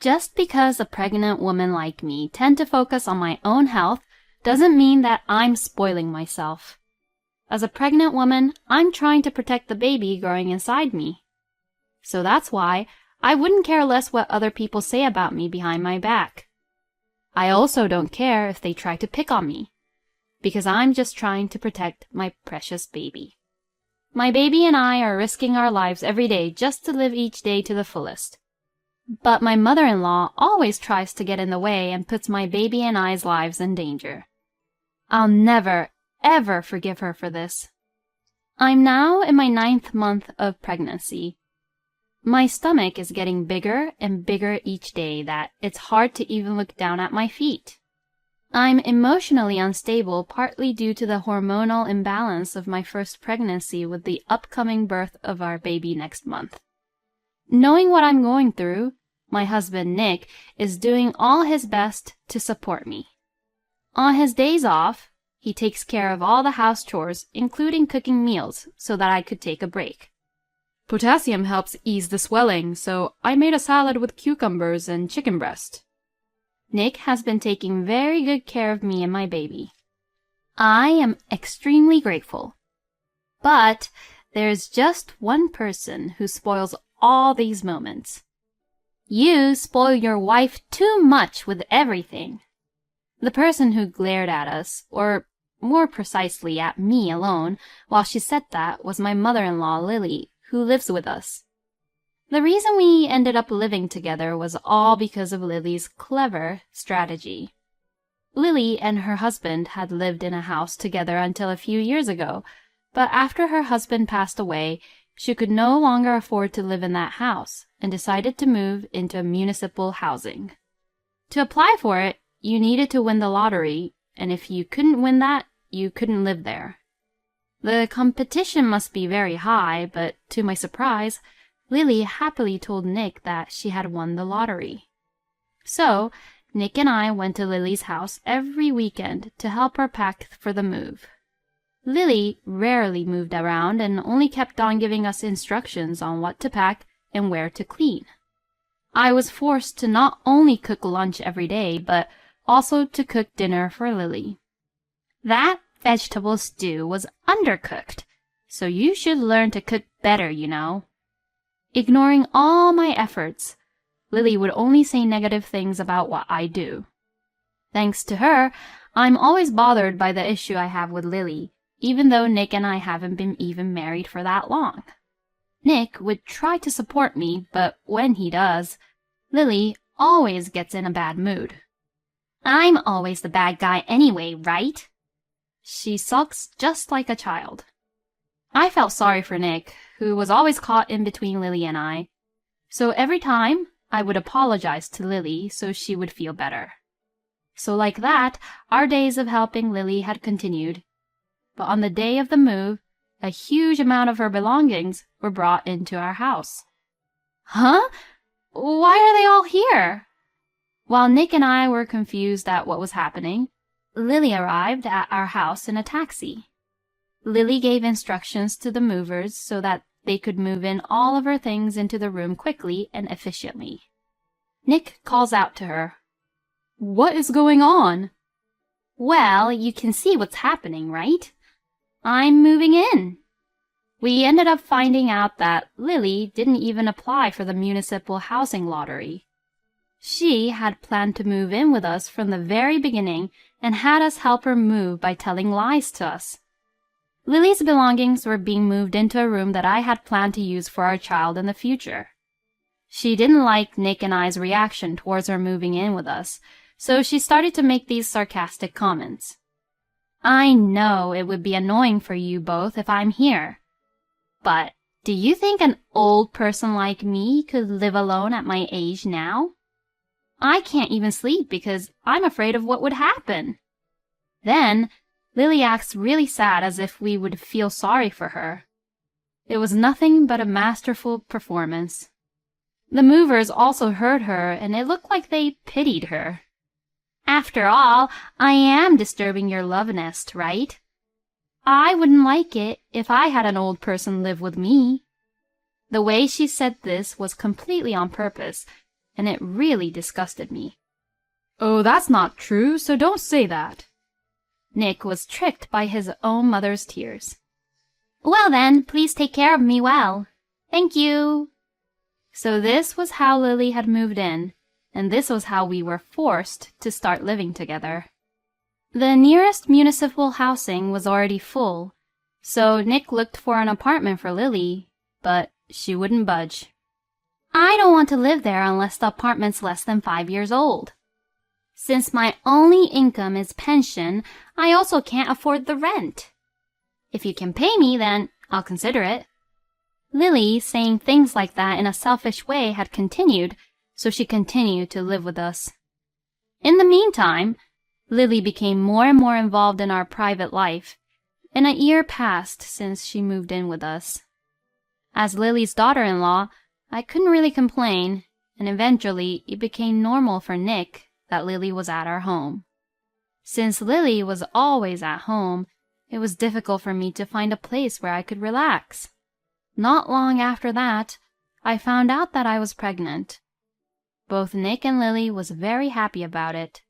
Just because a pregnant woman like me tend to focus on my own health doesn't mean that I'm spoiling myself. As a pregnant woman, I'm trying to protect the baby growing inside me. So that's why I wouldn't care less what other people say about me behind my back. I also don't care if they try to pick on me, because I'm just trying to protect my precious baby. My baby and I are risking our lives every day just to live each day to the fullest. But my mother-in-law always tries to get in the way and puts my baby and I's lives in danger. I'll never, ever forgive her for this. I'm now in my 9th month of pregnancy. My stomach is getting bigger and bigger each day that it's hard to even look down at my feet. I'm emotionally unstable partly due to the hormonal imbalance of my first pregnancy with the upcoming birth of our baby next month. Knowing what I'm going through, my husband Nick is doing all his best to support me. On his days off, he takes care of all the house chores, including cooking meals, so that I could take a break. Potassium helps ease the swelling, so I made a salad with cucumbers and chicken breast. Nick has been taking very good care of me and my baby. I am extremely grateful. But there's just one person who spoils all these moments. You spoil your wife too much with everything. The person who glared at us, or more precisely at me alone, while she said that was my mother-in-law Lily, who lives with us. The reason we ended up living together was all because of Lily's clever strategy. Lily and her husband had lived in a house together until a few years ago, but after her husband passed away, she could no longer afford to live in that house and decided to move into municipal housing. To apply for it, you needed to win the lottery, and if you couldn't win that, you couldn't live there. The competition must be very high, but to my surprise, Lily happily told Nick that she had won the lottery. So, Nick and I went to Lily's house every weekend to help her pack for the move. Lily rarely moved around and only kept on giving us instructions on what to pack and where to clean. I was forced to not only cook lunch every day, but also to cook dinner for Lily. That vegetable stew was undercooked, so you should learn to cook better, you know. Ignoring all my efforts, Lily would only say negative things about what I do. Thanks to her, I'm always bothered by the issue I have with Lily, even though Nick and I haven't been even married for that long. Nick would try to support me, but when he does, Lily always gets in a bad mood. I'm always the bad guy anyway, right? She sulks just like a child. I felt sorry for Nick, who was always caught in between Lily and I, so every time I would apologize to Lily so she would feel better. So like that, our days of helping Lily had continued. But on the day of the move, a huge amount of her belongings were brought into our house. Huh? Why are they all here? While Nick and I were confused at what was happening, Lily arrived at our house in a taxi. Lily gave instructions to the movers so that they could move in all of her things into the room quickly and efficiently. Nick calls out to her, "What is going on?" Well, you can see what's happening, right? I'm moving in. We ended up finding out that Lily didn't even apply for the municipal housing lottery. She had planned to move in with us from the very beginning and had us help her move by telling lies to us. Lily's belongings were being moved into a room that I had planned to use for our child in the future. She didn't like Nick and I's reaction towards her moving in with us, so she started to make these sarcastic comments. I know it would be annoying for you both if I'm here, but do you think an old person like me could live alone at my age now? I can't even sleep because I'm afraid of what would happen. Then Lily acts really sad as if we would feel sorry for her. It was nothing but a masterful performance. The movers also heard her, and it looked like they pitied her. After all, I am disturbing your love nest, right? I wouldn't like it if I had an old person live with me. The way she said this was completely on purpose, and it really disgusted me. "Oh, that's not true, so don't say that." Nick was tricked by his own mother's tears. "Well then, please take care of me well. Thank you." So this was how Lily had moved in, and this was how we were forced to start living together. The nearest municipal housing was already full, so Nick looked for an apartment for Lily, but she wouldn't budge. "I don't want to live there unless the apartment's less than 5 years old. Since my only income is pension, I also can't afford the rent. If you can pay me, then I'll consider it." Lily saying things like that in a selfish way had continued, so she continued to live with us. In the meantime, Lily became more and more involved in our private life, and a year passed since she moved in with us. As Lily's daughter-in-law, I couldn't really complain, and eventually it became normal for Nick that Lily was at our home. Since Lily was always at home, it was difficult for me to find a place where I could relax. Not long after that, I found out that I was pregnant. Both Nick and Lily was very happy about it.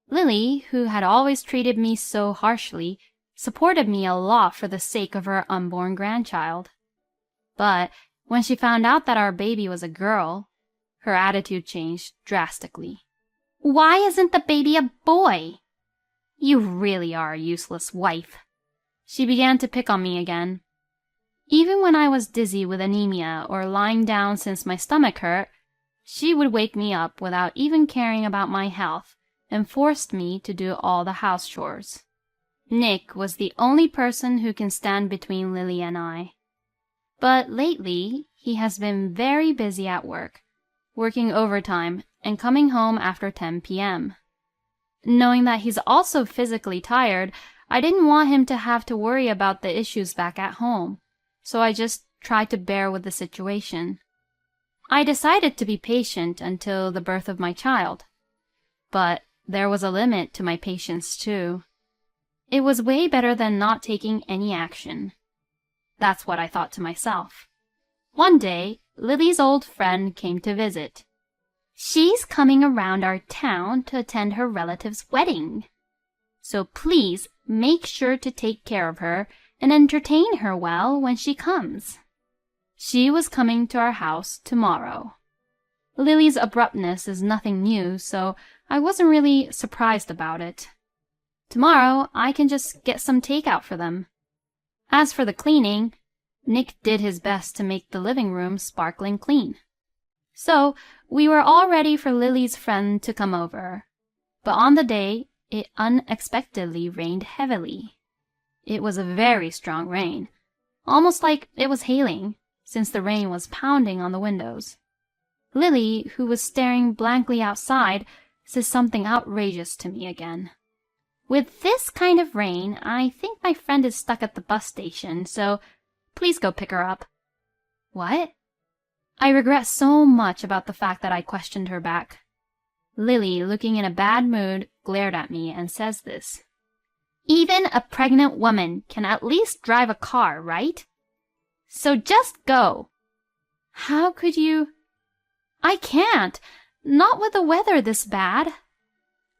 Lily, who had always treated me so harshly, supported me a lot for the sake of her unborn grandchild. But when she found out that our baby was a girl, her attitude changed drastically. "Why isn't the baby a boy? You really are a useless wife." She began to pick on me again. Even when I was dizzy with anemia or lying down since my stomach hurt, she would wake me up without even caring about my health and forced me to do all the house chores. Nick was the only person who can stand between Lily and I. But lately, he has been very busy at work, working overtime and coming home after 10 p.m. Knowing that he's also physically tired, I didn't want him to have to worry about the issues back at home, so I just tried to bear with the situation. I decided to be patient until the birth of my child. But there was a limit to my patience too. It was way better than not taking any action. That's what I thought to myself. One day, Lily's old friend came to visit. "She's coming around our town to attend her relative's wedding. So please make sure to take care of her and entertain her well when she comes." She was coming to our house tomorrow. Lily's abruptness is nothing new, so I wasn't really surprised about it. Tomorrow, I can just get some takeout for them. As for the cleaning, Nick did his best to make the living room sparkling clean. So we were all ready for Lily's friend to come over. But on the day, it unexpectedly rained heavily. It was a very strong rain, almost like it was hailing, since the rain was pounding on the windows. Lily, who was staring blankly outside, says something outrageous to me again. "With this kind of rain, I think my friend is stuck at the bus station, so please go pick her up." What? I regret so much about the fact that I questioned her back. Lily, looking in a bad mood, glared at me and says this. "Even a pregnant woman can at least drive a car, right? So just go." How could you? I can't. Not with the weather this bad.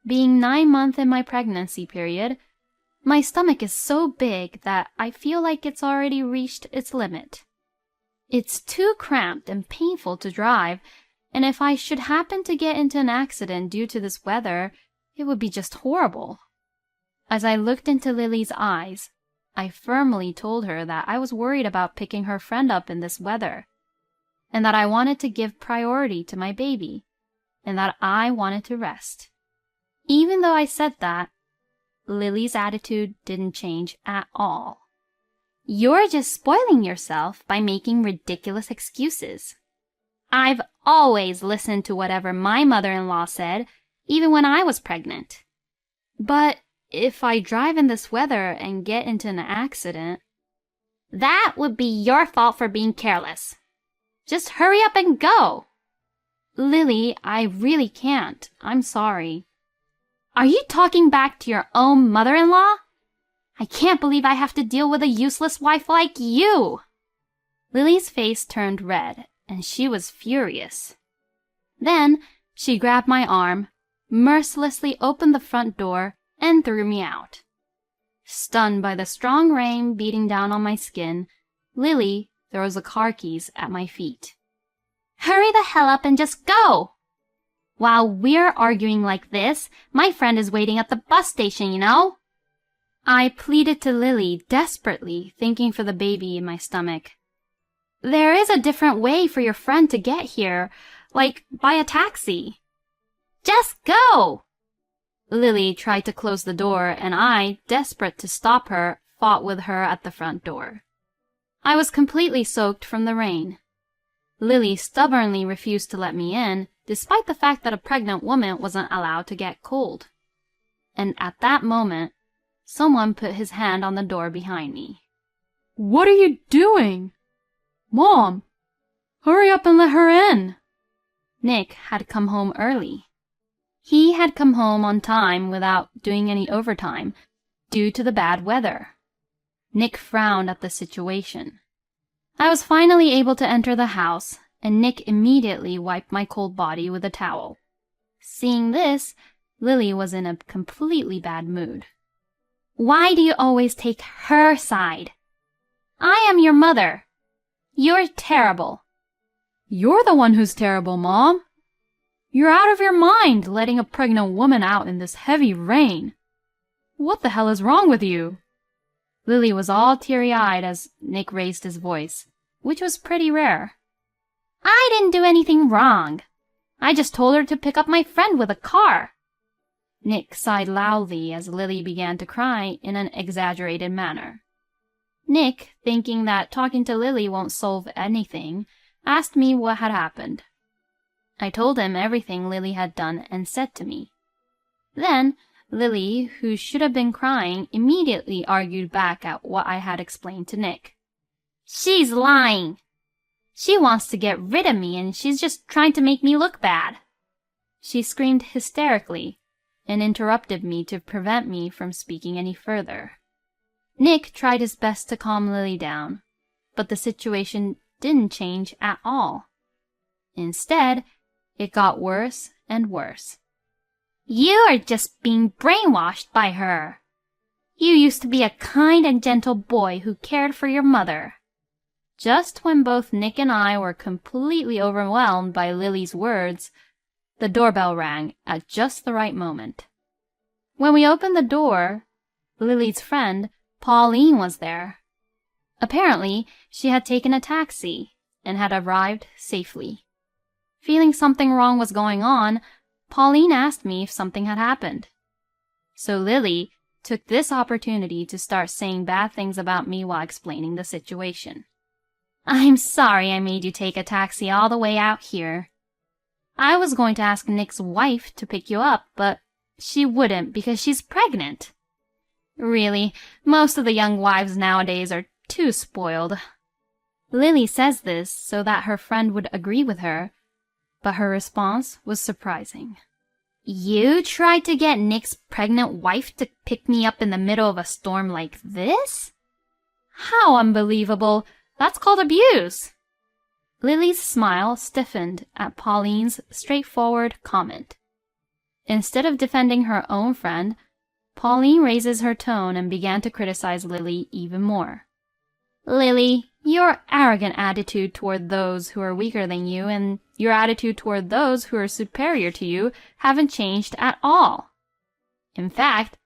Being 9 months in my pregnancy period, my stomach is so big that I feel like it's already reached its limit. It's too cramped and painful to drive, and if I should happen to get into an accident due to this weather, it would be just horrible. As I looked into Lily's eyes, I firmly told her that I was worried about picking her friend up in this weather, and that I wanted to give priority to my baby, and that I wanted to rest. Even though I said that, Lily's attitude didn't change at all. "You're just spoiling yourself by making ridiculous excuses. I've always listened to whatever my mother-in-law said, even when I was pregnant. But if I drive in this weather and get into an accident..." "That would be your fault for being careless. Just hurry up and go." "Lily, I really can't. I'm sorry." "Are you talking back to your own mother-in-law? I can't believe I have to deal with a useless wife like you." Lily's face turned red, and she was furious. Then she grabbed my arm, mercilessly opened the front door, and threw me out. Stunned by the strong rain beating down on my skin, Lily throws the car keys at my feet. Hurry the hell up and just go! While we're arguing like this, my friend is waiting at the bus station, you know? I pleaded to Lily desperately, thinking for the baby in my stomach. There is a different way for your friend to get here, like by a taxi. Just go! Lily tried to close the door, and I, desperate to stop her, fought with her at the front door. I was completely soaked from the rain. Lily stubbornly refused to let me in, despite the fact that a pregnant woman wasn't allowed to get cold. And at that moment, someone put his hand on the door behind me. What are you doing? Mom, hurry up and let her in. Nick had come home early. He had come home on time without doing any overtime due to the bad weather. Nick frowned at the situation. I was finally able to enter the house, and Nick immediately wiped my cold body with a towel. Seeing this, Lily was in a completely bad mood. Why do you always take her side? I am your mother. You're terrible. You're the one who's terrible, Mom. You're out of your mind letting a pregnant woman out in this heavy rain. What the hell is wrong with you? Lily was all teary-eyed as Nick raised his voice, which was pretty rare. I didn't do anything wrong. I just told her to pick up my friend with a car. Nick sighed loudly as Lily began to cry in an exaggerated manner. Nick, thinking that talking to Lily won't solve anything, asked me what had happened. I told him everything Lily had done and said to me. Then, Lily, who should have been crying, immediately argued back at what I had explained to Nick. She's lying. She wants to get rid of me and she's just trying to make me look bad. She screamed hysterically and interrupted me to prevent me from speaking any further. Nick tried his best to calm Lily down, but the situation didn't change at all. Instead, it got worse and worse. You are just being brainwashed by her. You used to be a kind and gentle boy who cared for your mother. Just when both Nick and I were completely overwhelmed by Lily's words, the doorbell rang at just the right moment. When we opened the door, Lily's friend, Pauline, was there. Apparently, she had taken a taxi and had arrived safely. Feeling something wrong was going on, Pauline asked me if something had happened. So Lily took this opportunity to start saying bad things about me while explaining the situation. I'm sorry I made you take a taxi all the way out here. I was going to ask Nick's wife to pick you up, but she wouldn't because she's pregnant. Really, most of the young wives nowadays are too spoiled. Lily says this so that her friend would agree with her, but her response was surprising. You tried to get Nick's pregnant wife to pick me up in the middle of a storm like this? How unbelievable! That's called abuse! Lily's smile stiffened at Pauline's straightforward comment. Instead of defending her own friend, Pauline raises her tone and began to criticize Lily even more. Lily, your arrogant attitude toward those who are weaker than you and your attitude toward those who are superior to you haven't changed at all. In fact,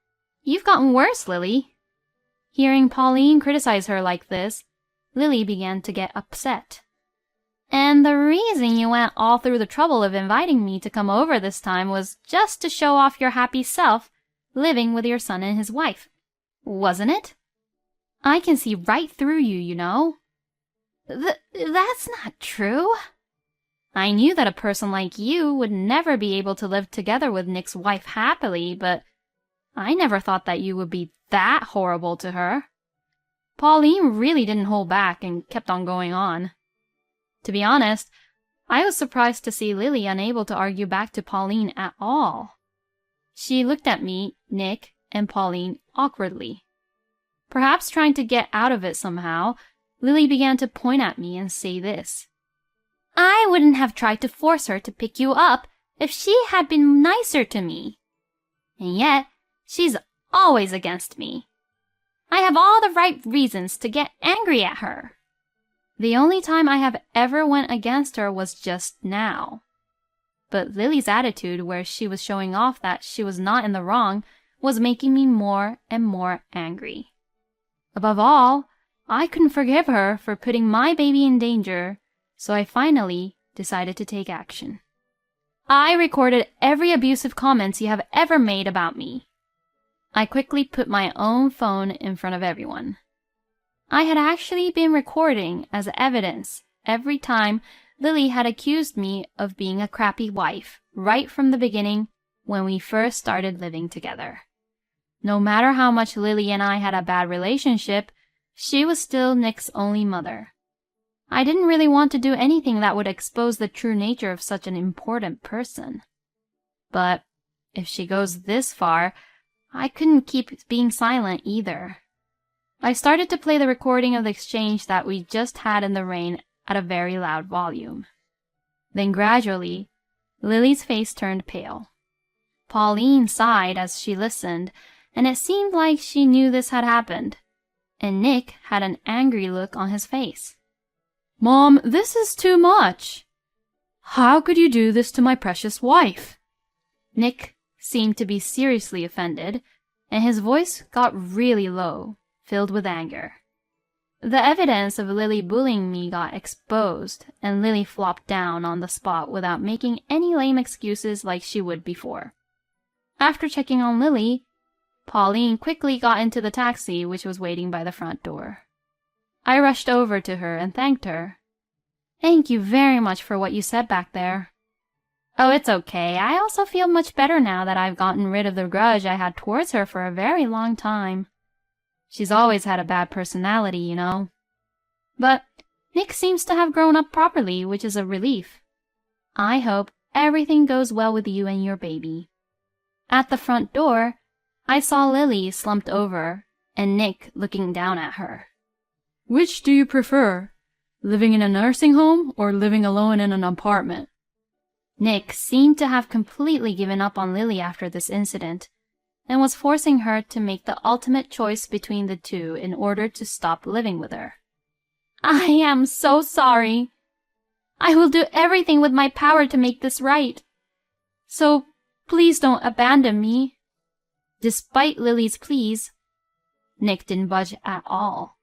you've gotten worse, Lily. Hearing Pauline criticize her like this, Lily began to get upset. And the reason you went all through the trouble of inviting me to come over this time was just to show off your happy self living with your son and his wife, wasn't it? I can see right through you, you know. That's not true. I knew that a person like you would never be able to live together with Nick's wife happily, but I never thought that you would be that horrible to her. Pauline really didn't hold back and kept on going on. To be honest, I was surprised to see Lily unable to argue back to Pauline at all. She looked at me, Nick, and Pauline awkwardly. Perhaps trying to get out of it somehow, Lily began to point at me and say this. I wouldn't have tried to force her to pick you up if she had been nicer to me. And yet, she's always against me. I have all the right reasons to get angry at her. The only time I have ever went against her was just now. But Lily's attitude, where she was showing off that she was not in the wrong, was making me more and more angry. Above all, I couldn't forgive her for putting my baby in danger, so I finally decided to take action. I recorded every abusive comments you have ever made about me. I quickly put my own phone in front of everyone. I had actually been recording as evidence every time Lily had accused me of being a crappy wife right from the beginning when we first started living together. No matter how much Lily and I had a bad relationship, she was still Nick's only mother. I didn't really want to do anything that would expose the true nature of such an important person. But if she goes this far, I couldn't keep being silent either. I started to play the recording of the exchange that we just had in the rain at a very loud volume. Then gradually, Lily's face turned pale. Pauline sighed as she listened, and it seemed like she knew this had happened. And Nick had an angry look on his face. "Mom, this is too much. How could you do this to my precious wife?" Nick seemed to be seriously offended, and his voice got really low, filled with anger. The evidence of Lily bullying me got exposed, and Lily flopped down on the spot without making any lame excuses like she would before. After checking on Lily, Pauline quickly got into the taxi which was waiting by the front door. I rushed over to her and thanked her. "Thank you very much for what you said back there." "Oh, it's okay. I also feel much better now that I've gotten rid of the grudge I had towards her for a very long time. She's always had a bad personality, you know. But Nick seems to have grown up properly, which is a relief. I hope everything goes well with you and your baby." At the front door, I saw Lily slumped over and Nick looking down at her. "Which do you prefer, living in a nursing home or living alone in an apartment?" Nick seemed to have completely given up on Lily after this incident, and was forcing her to make the ultimate choice between the two in order to stop living with her. "I am so sorry. I will do everything with my power to make this right. So please don't abandon me." Despite Lily's pleas, Nick didn't budge at all.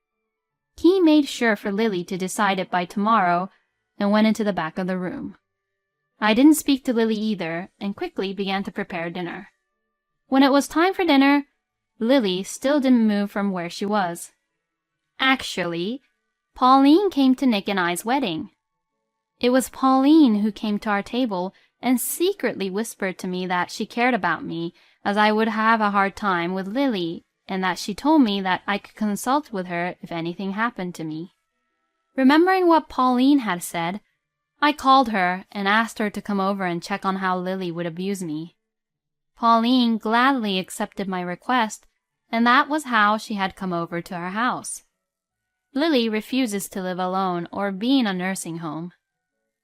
He made sure for Lily to decide it by tomorrow and went into the back of the room. I didn't speak to Lily either and quickly began to prepare dinner. When it was time for dinner, Lily still didn't move from where she was. Actually, Pauline came to Nick and I's wedding. It was Pauline who came to our table and secretly whispered to me that she cared about me, as I would have a hard time with Lily, and that she told me that I could consult with her if anything happened to me. Remembering what Pauline had said, I called her and asked her to come over and check on how Lily would abuse me. Pauline gladly accepted my request, and that was how she had come over to our house. Lily refuses to live alone or be in a nursing home.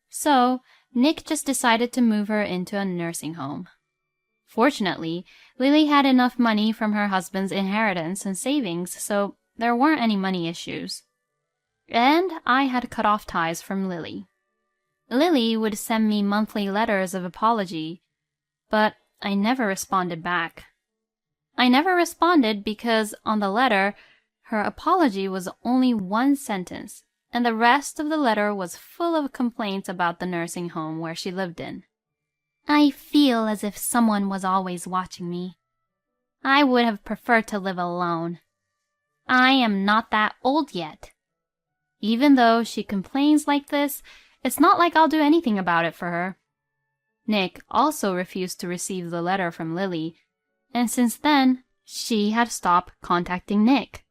So, Nick just decided to move her into a nursing home. Fortunately, Lily had enough money from her husband's inheritance and savings, so there weren't any money issues. And I had cut off ties from Lily. Lily would send me monthly letters of apology, but I never responded back. I never responded because on the letter, her apology was only one sentence, and the rest of the letter was full of complaints about the nursing home where she lived in. "I feel as if someone was always watching me. I would have preferred to live alone. I am not that old yet." Even though she complains like this, it's not like I'll do anything about it for her. Nick also refused to receive the letter from Lily, and since then, she had stopped contacting Nick.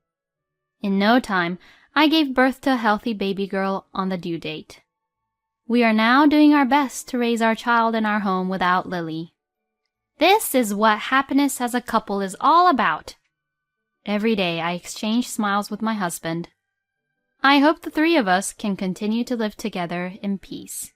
In no time, I gave birth to a healthy baby girl on the due date. We are now doing our best to raise our child in our home without Lily. This is what happiness as a couple is all about. Every day I exchange smiles with my husband. I hope the three of us can continue to live together in peace.